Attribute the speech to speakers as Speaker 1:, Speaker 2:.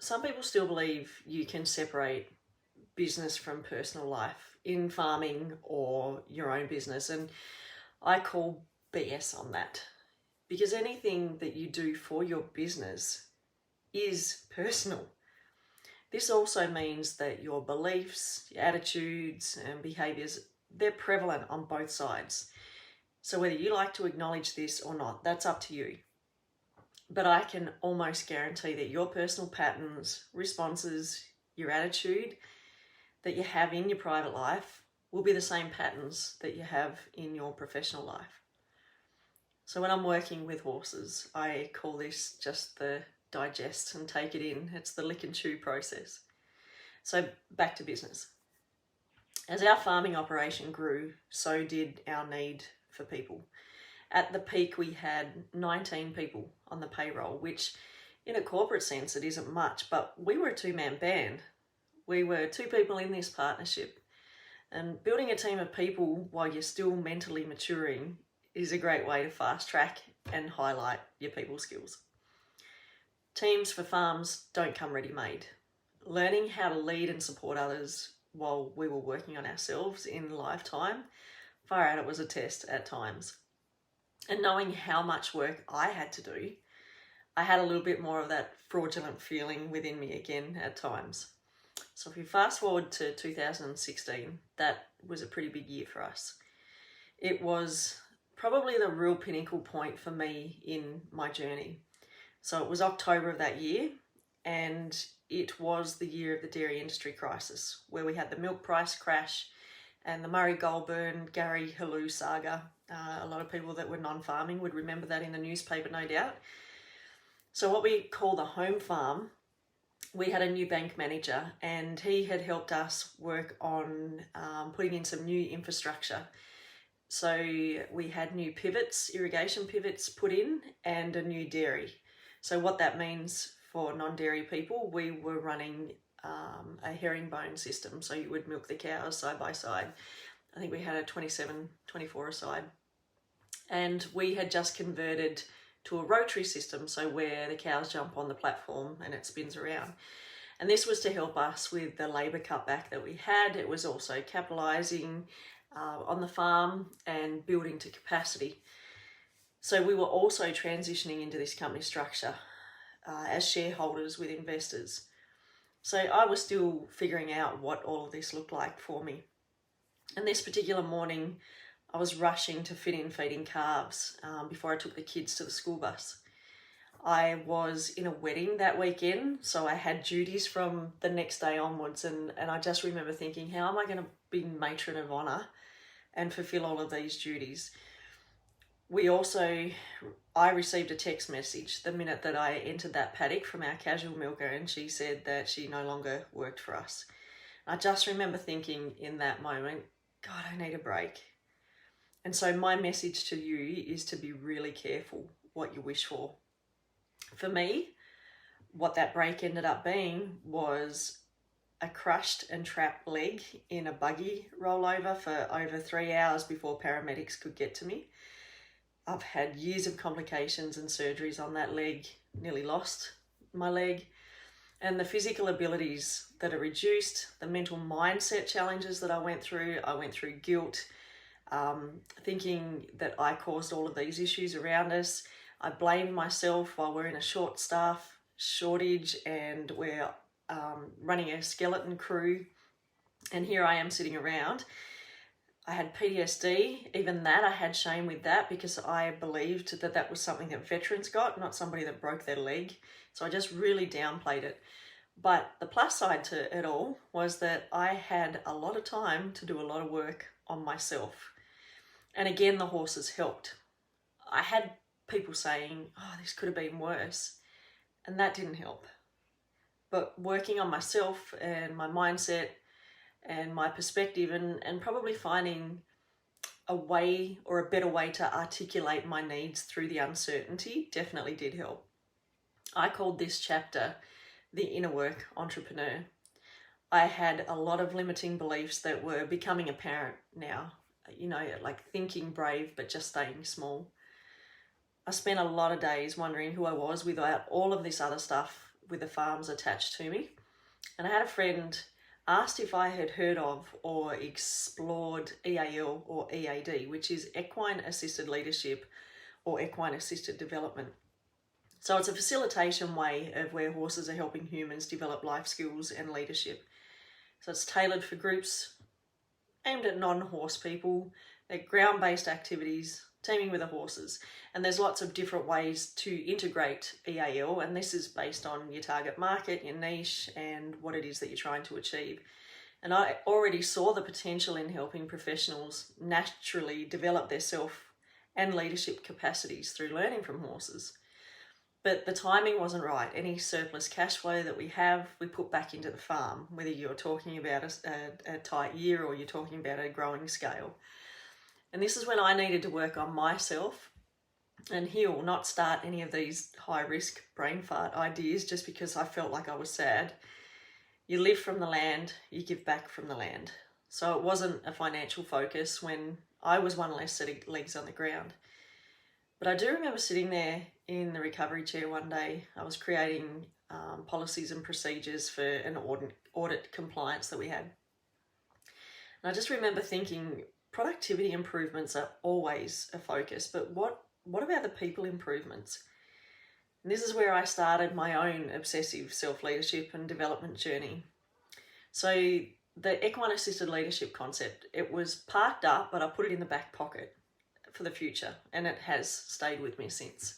Speaker 1: some people still believe you can separate business from personal life in farming or your own business, and I call BS on that, because anything that you do for your business is personal. This also means that your beliefs, your attitudes and behaviours, they're prevalent on both sides. So whether you like to acknowledge this or not, that's up to you. But I can almost guarantee that your personal patterns, responses, your attitude that you have in your private life will be the same patterns that you have in your professional life. So when I'm working with horses, I call this just the digest and take it in. It's the lick and chew process. So back to business. As our farming operation grew, so did our need for people. At the peak, we had 19 people on the payroll, which in a corporate sense, it isn't much, but we were a two-man band. We were two people in this partnership. And building a team of people while you're still mentally maturing is a great way to fast track and highlight your people skills. Teams for farms don't come ready-made. Learning how to lead and support others while we were working on ourselves in lifetime, far out, it was a test at times. And knowing how much work I had to do, I had a little bit more of that fraudulent feeling within me again at times. So if you fast forward to 2016, that was a pretty big year for us. It was probably the real pinnacle point for me in my journey. So it was October of that year, and it was the year of the dairy industry crisis, where we had the milk price crash and the Murray Goulburn, Gary Halou saga. A lot of people that were non-farming would remember that in the newspaper, no doubt. So what we call the home farm, we had a new bank manager, and he had helped us work on putting in some new infrastructure. So we had new pivots, irrigation pivots put in, and a new dairy. So what that means for non-dairy people, we were running a herringbone system. So you would milk the cows side by side. I think we had a 27, 24 aside. And we had just converted to a rotary system, so where the cows jump on the platform and it spins around. And this was to help us with the labour cutback that we had. It was also capitalising on the farm and building to capacity. So we were also transitioning into this company structure as shareholders with investors. So I was still figuring out what all of this looked like for me. And this particular morning, I was rushing to fit in feeding calves before I took the kids to the school bus. I was in a wedding that weekend, so I had duties from the next day onwards, and I just remember thinking, how am I going to be matron of honour and fulfil all of these duties? I received a text message the minute that I entered that paddock from our casual milker, and she said that she no longer worked for us. I just remember thinking in that moment, God, I need a break. And so my message to you is to be really careful what you wish for. For me, what that break ended up being was a crushed and trapped leg in a buggy rollover for over 3 hours before paramedics could get to me. I've had years of complications and surgeries on that leg, nearly lost my leg. And the physical abilities that are reduced, the mental mindset challenges that I went through guilt, thinking that I caused all of these issues around us. I blamed myself while we're in a short staff shortage and we're running a skeleton crew. And here I am sitting around. I had PTSD, even that, I had shame with that because I believed that that was something that veterans got, not somebody that broke their leg. So I just really downplayed it. But the plus side to it all was that I had a lot of time to do a lot of work on myself. And again, the horses helped. I had people saying, oh, this could have been worse. And that didn't help. But working on myself and my mindset and my perspective and probably finding a way or a better way to articulate my needs through the uncertainty definitely did help. I called this chapter the inner work entrepreneur. I had a lot of limiting beliefs that were becoming apparent now, like thinking brave but just staying small. I spent a lot of days wondering who I was without all of this other stuff with the farms attached to me. And I had a friend asked if I had heard of or explored EAL or EAD, which is Equine Assisted Leadership or Equine Assisted Development. So it's a facilitation way of where horses are helping humans develop life skills and leadership. So it's tailored for groups aimed at non-horse people. They're ground-based activities, teaming with the horses. And there's lots of different ways to integrate EAL, and this is based on your target market, your niche, and what it is that you're trying to achieve. And I already saw the potential in helping professionals naturally develop their self and leadership capacities through learning from horses. But the timing wasn't right. Any surplus cash flow that we have, we put back into the farm, whether you're talking about a tight year or you're talking about a growing scale. And this is when I needed to work on myself and heal, not start any of these high-risk brain fart ideas just because I felt like I was sad. You live from the land, you give back from the land. So it wasn't a financial focus when I was one less set of legs on the ground. But I do remember sitting there in the recovery chair one day. I was creating policies and procedures for an audit compliance that we had. And I just remember thinking, productivity improvements are always a focus, but what about the people improvements? And this is where I started my own obsessive self-leadership and development journey. So the equine assisted leadership concept, it was parked up, but I put it in the back pocket for the future, and it has stayed with me since.